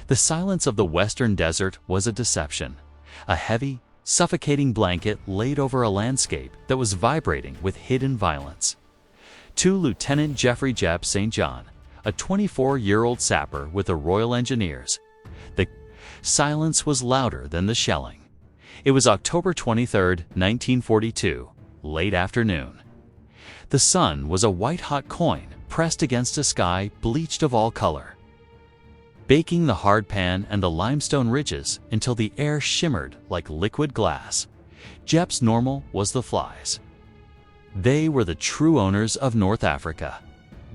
The silence of the western desert was a deception, a heavy, suffocating blanket laid over a landscape that was vibrating with hidden violence. To Lieutenant Jeffrey Jeb St. John, a 24-year-old sapper with the Royal Engineers, the silence was louder than the shelling. It was October 23, 1942, late afternoon. The sun was a white-hot coin pressed against a sky bleached of all color, baking the hard pan and the limestone ridges until the air shimmered like liquid glass. Jep's normal was the flies. They were the true owners of North Africa.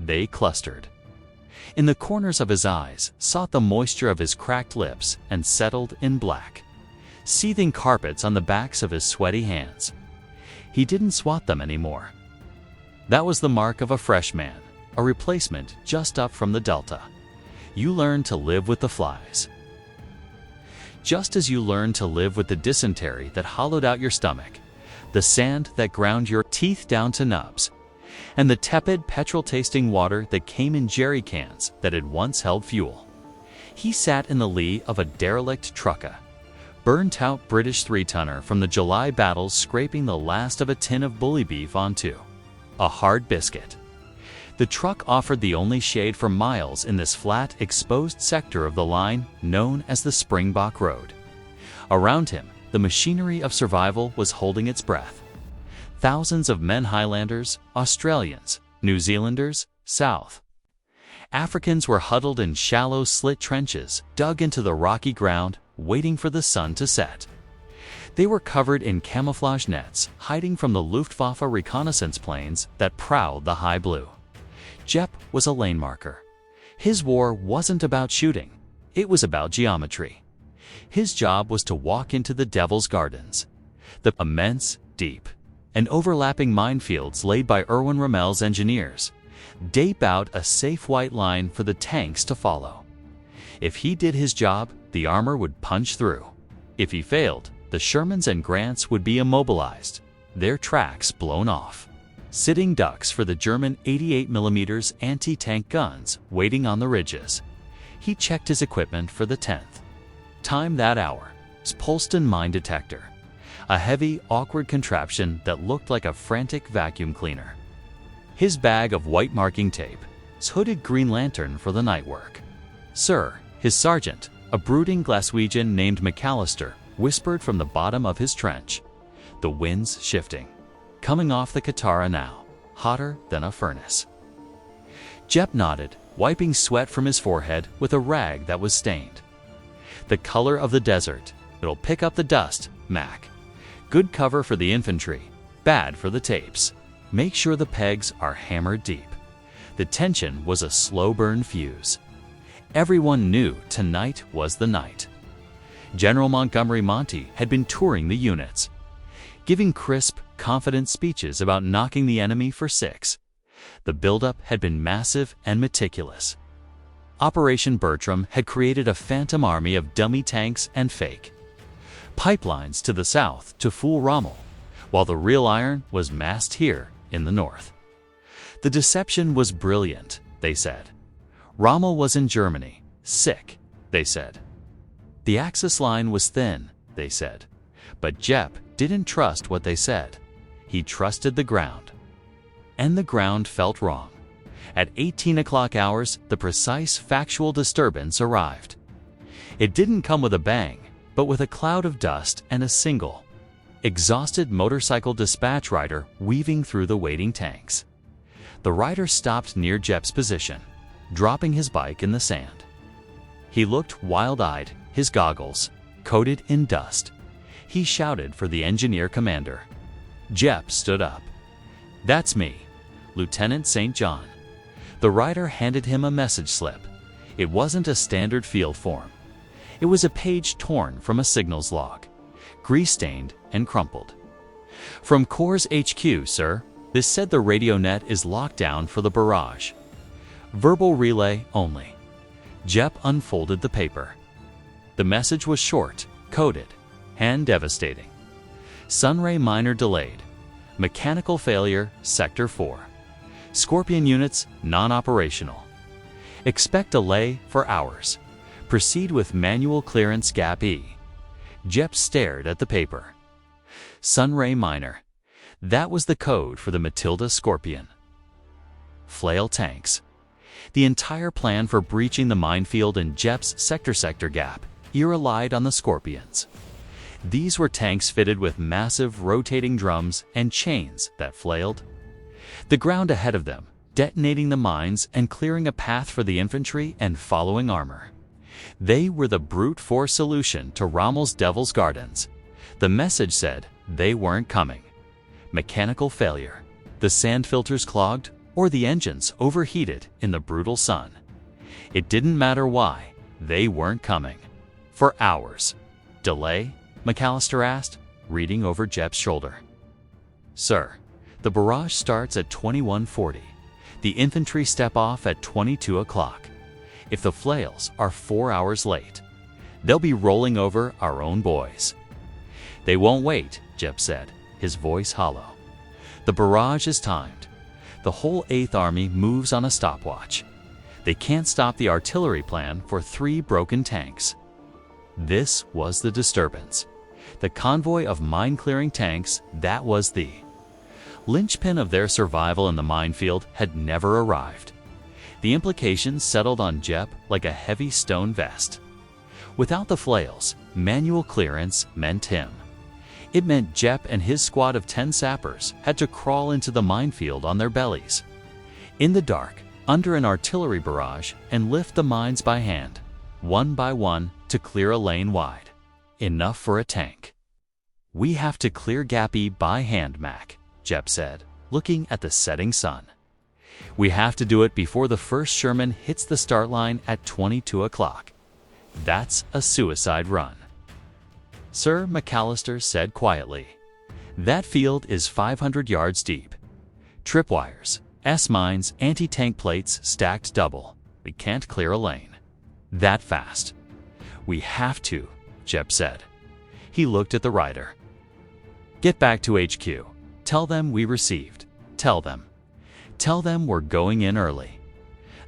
They clustered. In the corners of his eyes sought the moisture of his cracked lips and settled in black, seething carpets on the backs of his sweaty hands. He didn't swat them anymore. That was the mark of a fresh man, a replacement just up from the Delta. You learn to live with the flies. Just as you learn to live with the dysentery that hollowed out your stomach, the sand that ground your teeth down to nubs, and the tepid petrol-tasting water that came in jerry cans that had once held fuel. He sat in the lee of a derelict trucka, burnt-out British three-tonner from the July battles, scraping the last of a tin of bully beef onto a hard biscuit. The truck offered the only shade for miles in this flat, exposed sector of the line known as the Springbok Road. Around him, the machinery of survival was holding its breath. Thousands of men, Highlanders, Australians, New Zealanders, South Africans, were huddled in shallow slit trenches dug into the rocky ground, waiting for the sun to set. They were covered in camouflage nets, hiding from the Luftwaffe reconnaissance planes that prowled the high blue. Jep was a lane marker. His war wasn't about shooting. It was about geometry. His job was to walk into the Devil's Gardens, the immense, deep, and overlapping minefields laid by Erwin Rommel's engineers, dape out a safe white line for the tanks to follow. If he did his job, the armor would punch through. If he failed, the Shermans and Grants would be immobilized, their tracks blown off. Sitting ducks for the German 88mm anti-tank guns waiting on the ridges. He checked his equipment for the 10th time that hour. Polston mine detector, a heavy, awkward contraption that looked like a frantic vacuum cleaner. His bag of white marking tape, his hooded green lantern for the night work. Sir, his sergeant, a brooding Glaswegian named McAllister, whispered from the bottom of his trench. The wind's shifting. Coming off the Katara now, hotter than a furnace. Jep nodded, wiping sweat from his forehead with a rag that was stained. The color of the desert. It'll pick up the dust, Mac. Good cover for the infantry, bad for the tapes. Make sure the pegs are hammered deep. The tension was a slow-burn fuse. Everyone knew tonight was the night. General Montgomery Monty had been touring the units, giving crisp, confident speeches about knocking the enemy for 6. The buildup had been massive and meticulous. Operation Bertram had created a phantom army of dummy tanks and fake pipelines to the south to fool Rommel, while the real iron was massed here in the north. The deception was brilliant, they said. Rommel was in Germany, sick, they said. The Axis line was thin, they said. But Jep didn't trust what they said. He trusted the ground. And the ground felt wrong. At 18 o'clock hours, the precise factual disturbance arrived. It didn't come with a bang, but with a cloud of dust and a single, exhausted motorcycle dispatch rider weaving through the waiting tanks. The rider stopped near Jep's position, dropping his bike in the sand. He looked wild-eyed, his goggles coated in dust. He shouted for the engineer commander. Jep stood up. "That's me, Lieutenant St. John." The rider handed him a message slip. It wasn't a standard field form. It was a page torn from a signals log, grease-stained and crumpled. "From Corps HQ, sir. This said the radio net is locked down for the barrage. Verbal relay only." Jep unfolded the paper. The message was short, coded, and devastating. Sunray Minor delayed. Mechanical failure, Sector 4. Scorpion units non-operational. Expect delay for hours. Proceed with manual clearance Gap E. Jep stared at the paper. Sunray Minor. That was the code for the Matilda Scorpion. Flail tanks. The entire plan for breaching the minefield in Jep's sector gap relied on the Scorpions. These were tanks fitted with massive rotating drums and chains that flailed the ground ahead of them, detonating the mines and clearing a path for the infantry and following armor. They were the brute force solution to Rommel's Devil's Gardens. The message said they weren't coming. Mechanical failure, the sand filters clogged, or the engines overheated in the brutal sun. It didn't matter why, they weren't coming. For hours. Delay? McAllister asked, reading over Jep's shoulder. Sir, the barrage starts at 21:40. The infantry step off at 22 o'clock. If the flails are 4 hours late, they'll be rolling over our own boys. They won't wait, Jep said, his voice hollow. The barrage is timed. The whole 8th Army moves on a stopwatch. They can't stop the artillery plan for 3 broken tanks. This was the disturbance. The convoy of mine-clearing tanks, that was the linchpin of their survival in the minefield, had never arrived. The implications settled on Jep like a heavy stone vest. Without the flails, manual clearance meant him. It meant Jep and his squad of 10 sappers had to crawl into the minefield on their bellies, in the dark, under an artillery barrage, and lift the mines by hand, one by one, to clear a lane wide. Enough for a tank. We have to clear Gap E by hand, Mac, Jep said, looking at the setting sun. We have to do it before the first Sherman hits the start line at 22 o'clock. That's a suicide run. Sir, McAllister said quietly. That field is 500 yards deep. Tripwires, S-mines, anti-tank plates stacked double. We can't clear a lane that fast. We have to, Jep said. He looked at the rider. Get back to HQ. Tell them we received. Tell them. Tell them we're going in early.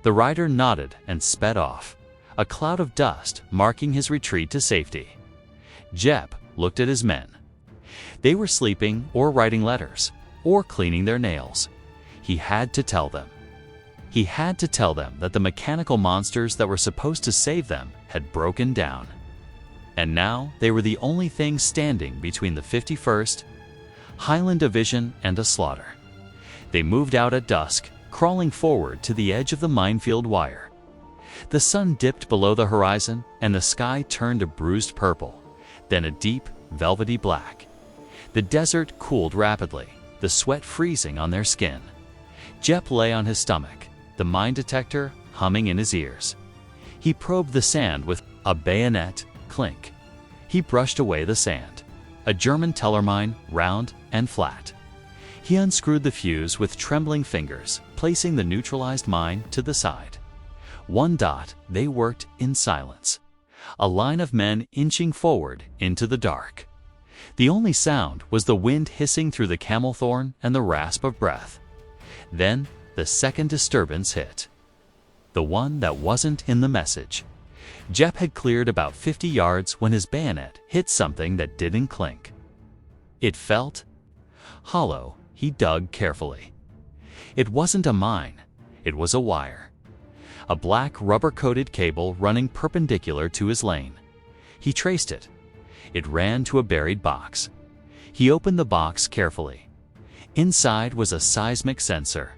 The rider nodded and sped off, a cloud of dust marking his retreat to safety. Jep looked at his men. They were sleeping or writing letters or cleaning their nails. He had to tell them. He had to tell them that the mechanical monsters that were supposed to save them had broken down. And now they were the only thing standing between the 51st Highland Division and a slaughter. They moved out at dusk, crawling forward to the edge of the minefield wire. The sun dipped below the horizon and the sky turned a bruised purple, then a deep, velvety black. The desert cooled rapidly, the sweat freezing on their skin. Jep lay on his stomach, the mine detector humming in his ears. He probed the sand with a bayonet clink. He brushed away the sand. A German teller mine, round and flat. He unscrewed the fuse with trembling fingers, placing the neutralized mine to the side. One dot, they worked in silence. A line of men inching forward into the dark. The only sound was the wind hissing through the camel thorn and the rasp of breath. Then the second disturbance hit. The one that wasn't in the message. Jep had cleared about 50 yards when his bayonet hit something that didn't clink. It felt hollow. He dug carefully. It wasn't a mine. It was a wire. A black rubber-coated cable running perpendicular to his lane. He traced it. It ran to a buried box. He opened the box carefully. Inside was a seismic sensor.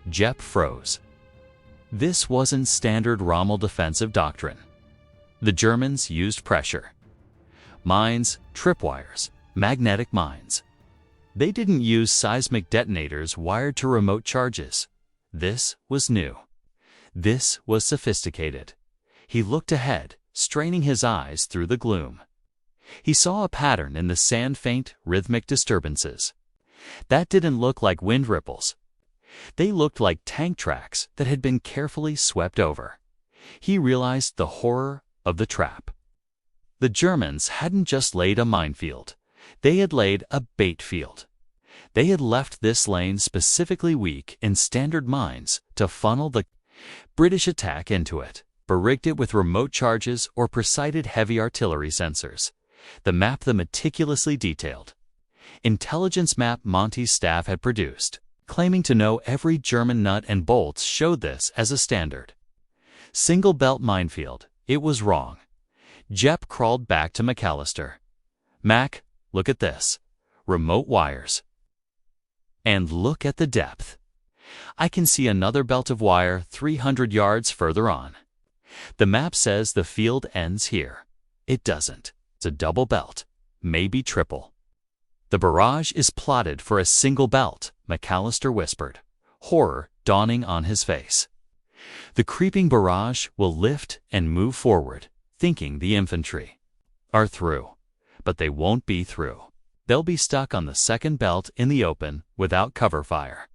Jep froze. This wasn't standard Rommel defensive doctrine. The Germans used pressure. Mines, tripwires, magnetic mines. They didn't use seismic detonators wired to remote charges. This was new. This was sophisticated. He looked ahead, straining his eyes through the gloom. He saw a pattern in the sand-faint, rhythmic disturbances. That didn't look like wind ripples. They looked like tank tracks that had been carefully swept over. He realized the horror of the trap. The Germans hadn't just laid a minefield. They had laid a bait field. They had left this lane specifically weak in standard mines to funnel the British attack into it. but rigged it with remote charges or precised heavy artillery sensors. The map the meticulously detailed intelligence map Monty's staff had produced, claiming to know every German nut and bolts, showed this as a standard single belt minefield. It was wrong. Jep crawled back to McAllister. Mac, look at this. Remote wires. And look at the depth. I can see another belt of wire 300 yards further on. The map says the field ends here. It doesn't. It's a double belt, maybe triple. The barrage is plotted for a single belt, McAllister whispered, horror dawning on his face. The creeping barrage will lift and move forward, thinking the infantry are through. But they won't be through. They'll be stuck on the second belt in the open without cover fire.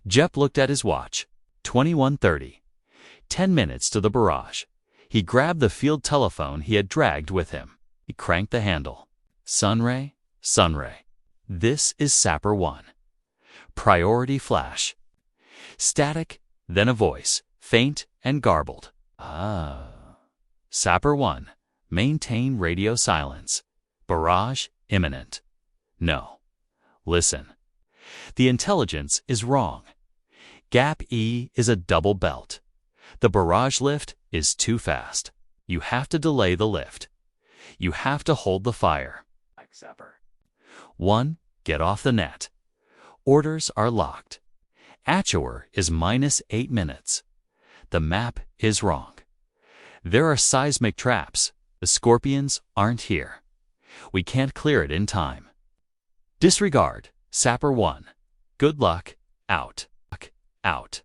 Jep looked at his watch. 21:30. 10 minutes to the barrage. He grabbed the field telephone he had dragged with him. He cranked the handle. Sunray, Sunray. This is Sapper 1. Priority flash. Static, then a voice, faint and garbled. Sapper 1. Maintain radio silence. Barrage imminent. No. Listen. The intelligence is wrong. Gap E is a double belt. The barrage lift is too fast. You have to delay the lift. You have to hold the fire. 1. Get off the net. Orders are locked. Atchower is -8 minutes. The map is wrong. There are seismic traps. The scorpions aren't here. We can't clear it in time. Disregard. Sapper 1. Good luck. Out. Out.